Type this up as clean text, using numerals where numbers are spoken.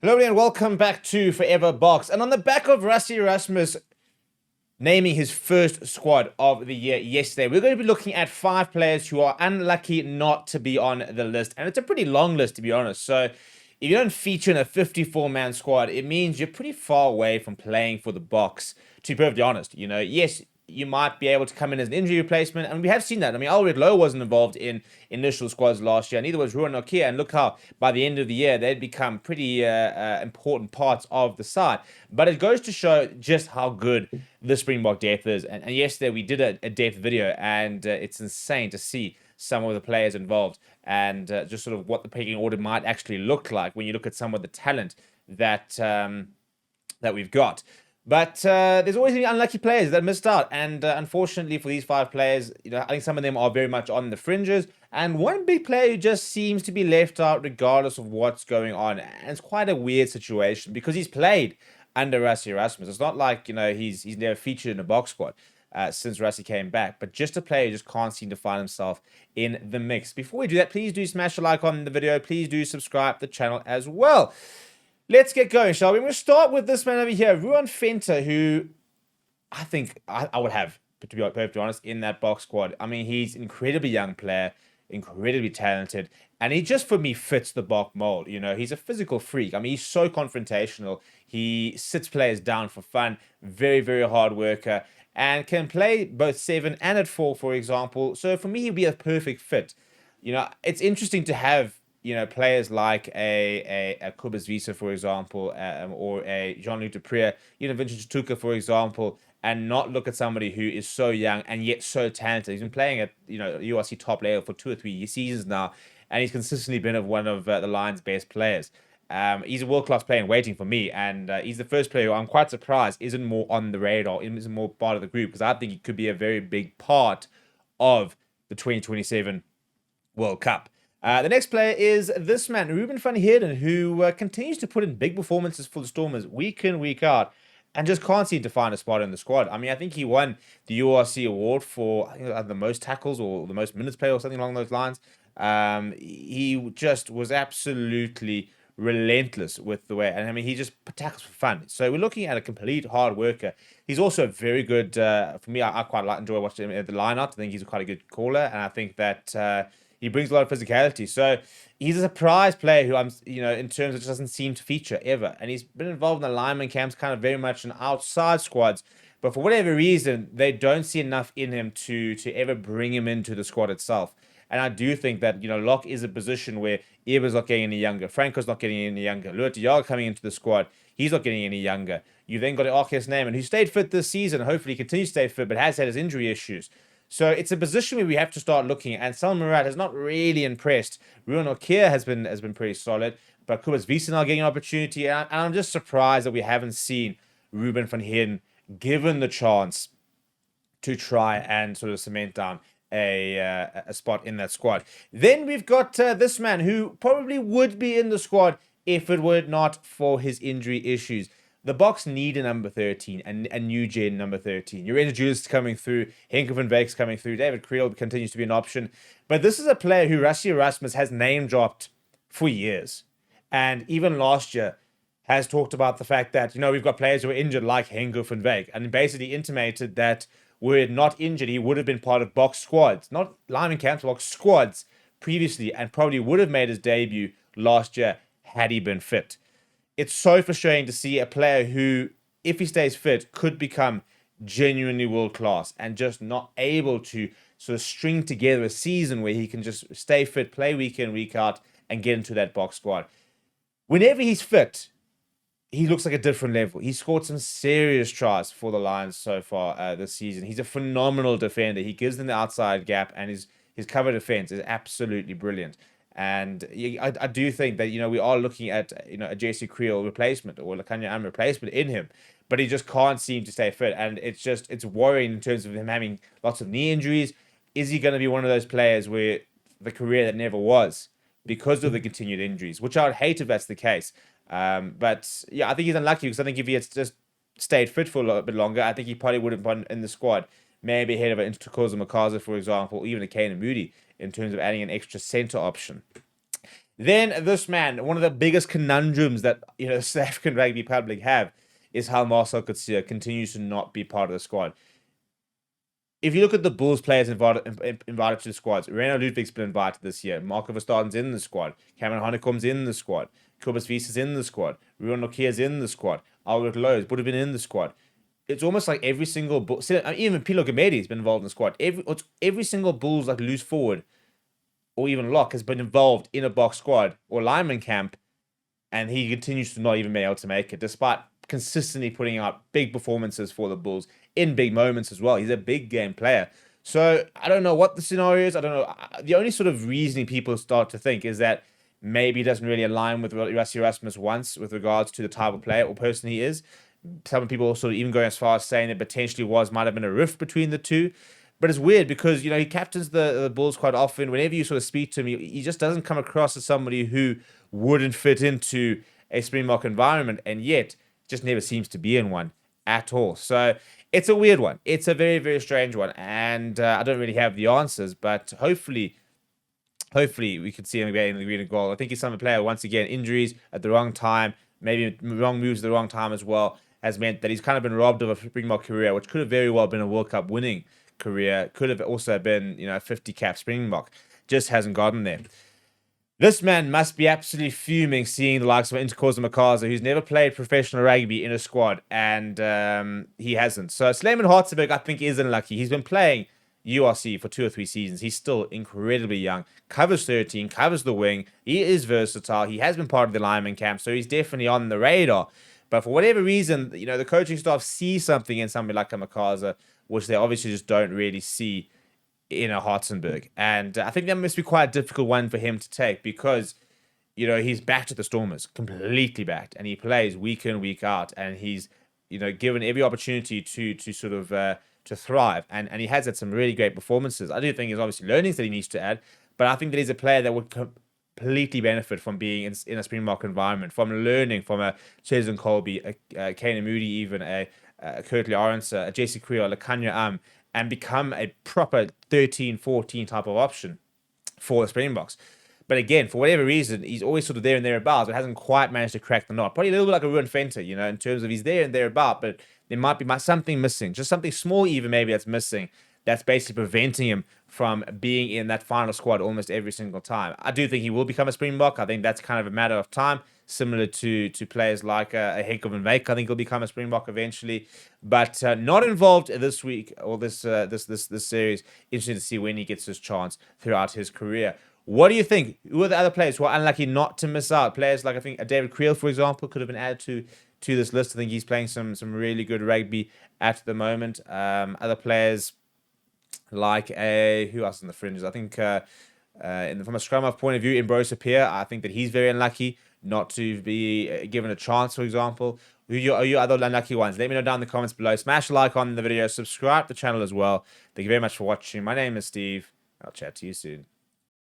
Hello everybody and welcome back to Forever Box. And on the back of Rassie Erasmus naming his first squad of the year yesterday, we're going to be looking at 5 players who are unlucky not to be on the list. And it's a pretty long list, to be honest. So if you don't feature in a 54-man squad, it means you're pretty far away from playing for the Box, to be perfectly honest. Yes, you might be able to come in as an injury replacement, and we have seen that. I mean, Alred Lowe wasn't involved in initial squads last year, neither was Ruan Venter, and look how, by the end of the year, they'd become pretty important parts of the side. But it goes to show just how good the Springbok depth is. And yesterday, we did a depth video, and it's insane to see some of the players involved and just sort of what the pecking order might actually look like when you look at some of the talent that we've got. But there's always any unlucky players that missed out. And unfortunately for these 5 players, I think some of them are very much on the fringes. And one big player who just seems to be left out regardless of what's going on. And it's quite a weird situation because he's played under Rassie Erasmus. It's not like, he's never featured in a box squad since Rassie came back. But just a player who just can't seem to find himself in the mix. Before we do that, please do smash a like on the video. Please do subscribe to the channel as well. Let's get going, shall we? We'll start with this man over here, Ruan Venter, who I think I would have, to be perfectly honest, in that box squad. I mean, he's an incredibly young player, incredibly talented, and he just, for me, fits the Bok mold. He's a physical freak. I mean, he's so confrontational. He sits players down for fun, very, very hard worker, and can play both 7 and at 4, for example. So for me, he'd be a perfect fit. It's interesting to have players like a Coetzee, for example, or a Jean-Luc Dupré, Vincent Tuka, for example, and not look at somebody who is so young and yet so talented. He's been playing at URC top level for 2 or 3 seasons now, and he's consistently been one of the Lions' best players. He's a world-class player and waiting for me, and he's the first player who I'm quite surprised isn't more on the radar, isn't more part of the group, because I think he could be a very big part of the 2027 World Cup. The next player is this man, Ruben Van Heerden, who continues to put in big performances for the Stormers week in, week out, and just can't seem to find a spot in the squad. I mean, I think he won the URC award for the most tackles or the most minutes played or something along those lines. He just was absolutely relentless with the way, and I mean, he just tackles for fun. So we're looking at a complete hard worker. He's also very good. For me, I quite enjoy watching him at the lineup. I think he's quite a good caller, and I think that he brings a lot of physicality. So he's a surprise player who in terms of just doesn't seem to feature ever. And he's been involved in the lineman camps, kind of very much in outside squads. But for whatever reason, they don't see enough in him to ever bring him into the squad itself. And I do think that, Lock is a position where Eber's not getting any younger. Franco's not getting any younger. Luatiaga coming into the squad, he's not getting any younger. You've then got Arkes Neyman, who stayed fit this season, hopefully continues to stay fit, but has had his injury issues. So it's a position where we have to start looking, and Salman Murat has not really impressed. Ruan Venter has been pretty solid, but Coetzee now getting an opportunity, and I'm just surprised that we haven't seen Ruben Van Heerden given the chance to try and sort of cement down a spot in that squad. Then we've got this man who probably would be in the squad if it were not for his injury issues. The Box need a number 13, a new gen number 13. Your Julius coming through, Henco Burger's coming through, David Creel continues to be an option. But this is a player who Rassie Erasmus has name dropped for years. And even last year has talked about the fact that, we've got players who are injured like Henco Burger, and basically intimated that were it not injured, he would have been part of Box squads, not lineman camps, Box squads previously, and probably would have made his debut last year had he been fit. It's so frustrating to see a player who, if he stays fit, could become genuinely world class and just not able to sort of string together a season where he can just stay fit, play week in, week out, and get into that Box squad. Whenever he's fit, he looks like a different level. He scored some serious tries for the Lions so far this season. He's a phenomenal defender. He gives them the outside gap, and his cover defense is absolutely brilliant. And I do think that, we are looking at, a JC Creel replacement or Lakanya replacement in him, but he just can't seem to stay fit. And it's worrying in terms of him having lots of knee injuries. Is he going to be one of those players where the career that never was because of the continued injuries, which I would hate if that's the case. But yeah, I think he's unlucky because I think if he had just stayed fit for a little bit longer, I think he probably would have been in the squad, maybe ahead of an Intercourse Makaza, for example, or even a Kane and Moody, in terms of adding an extra center option. Then this man, one of the biggest conundrums that the South African rugby public have is how Marcel Coetzee continues to not be part of the squad. If you look at the Bulls players invited to the squads, Reno Ludwig's been invited this year. Marco Verstaden's in the squad. Cameron Honeycomb's in the squad. Kobus Visa's in the squad. Ruan Nokia's in the squad. Albert Lowe's would have been in the squad. It's almost like every single Bull, even Pilo Gamedi's been involved in the squad. Every single Bulls like loose forward or even lock has been involved in a box squad or lineman camp, and he continues to not even be able to make it, despite consistently putting out big performances for the Bulls in big moments as well. He's a big game player. So I don't know what the scenario is. I don't know. The only sort of reasoning people start to think is that maybe he doesn't really align with what Rassie Erasmus wants with regards to the type of player or person he is. Some people also even going as far as saying that potentially might have been a rift between the two. But it's weird because, he captains the Bulls quite often. Whenever you sort of speak to him, he just doesn't come across as somebody who wouldn't fit into a Springbok environment, and yet just never seems to be in one at all. So it's a weird one. It's a very, very strange one. And I don't really have the answers, but hopefully we could see him getting the green and gold. I think he's some player, once again, injuries at the wrong time, maybe wrong moves at the wrong time as well, has meant that he's kind of been robbed of a Springbok career, which could have very well been a World Cup winning career, could have also been, 50 cap Springbok. Just hasn't gotten there. This man must be absolutely fuming seeing the likes of Intercourse and Makaza, who's never played professional rugby in a squad, and he hasn't. So Suleiman Hartzenberg, I think, is unlucky. He's been playing URC for 2 or 3 seasons. He's still incredibly young. Covers 13, covers the wing. He is versatile. He has been part of the lineman camp, so he's definitely on the radar. But for whatever reason, the coaching staff see something in somebody like a Makaza, which they obviously just don't really see in a Hartzenberg. And I think that must be quite a difficult one for him to take because, he's backed at the Stormers, completely backed, and he plays week in, week out, and he's, given every opportunity to sort of to thrive, and he has had some really great performances. I do think there's obviously learnings that he needs to add, but I think that he's a player that would completely benefit from being in a Springbok environment, from learning from a Cheslin Colby, a Kane Moody, even a Kurtley Aronsa, a Jesse Creel, a Kanya and become a proper 13, 14 type of option for the Springboks. But again, for whatever reason, he's always sort of there and thereabouts, but hasn't quite managed to crack the knot. Probably a little bit like a Ruan Venter, in terms of he's there and thereabout, but there might be something missing, just something small even maybe that's missing, that's basically preventing him from being in that final squad almost every single time. I do think he will become a Springbok. I think that's kind of a matter of time, similar to players like a Henco Burger. I think he'll become a Springbok eventually, but not involved this week or this series. Interesting to see when he gets his chance throughout his career. What do you think? Who are the other players who are unlucky not to miss out? Players like, I think, David Creel, for example, could have been added to this list. I think he's playing some really good rugby at the moment. Other players like who else in the fringes? I think from a scrum half point of view, Ambrose Appiah, I think that he's very unlucky not to be given a chance, for example. Who are your other unlucky ones? Let me know down in the comments below. Smash a like on the video. Subscribe to the channel as well. Thank you very much for watching. My name is Steve. I'll chat to you soon.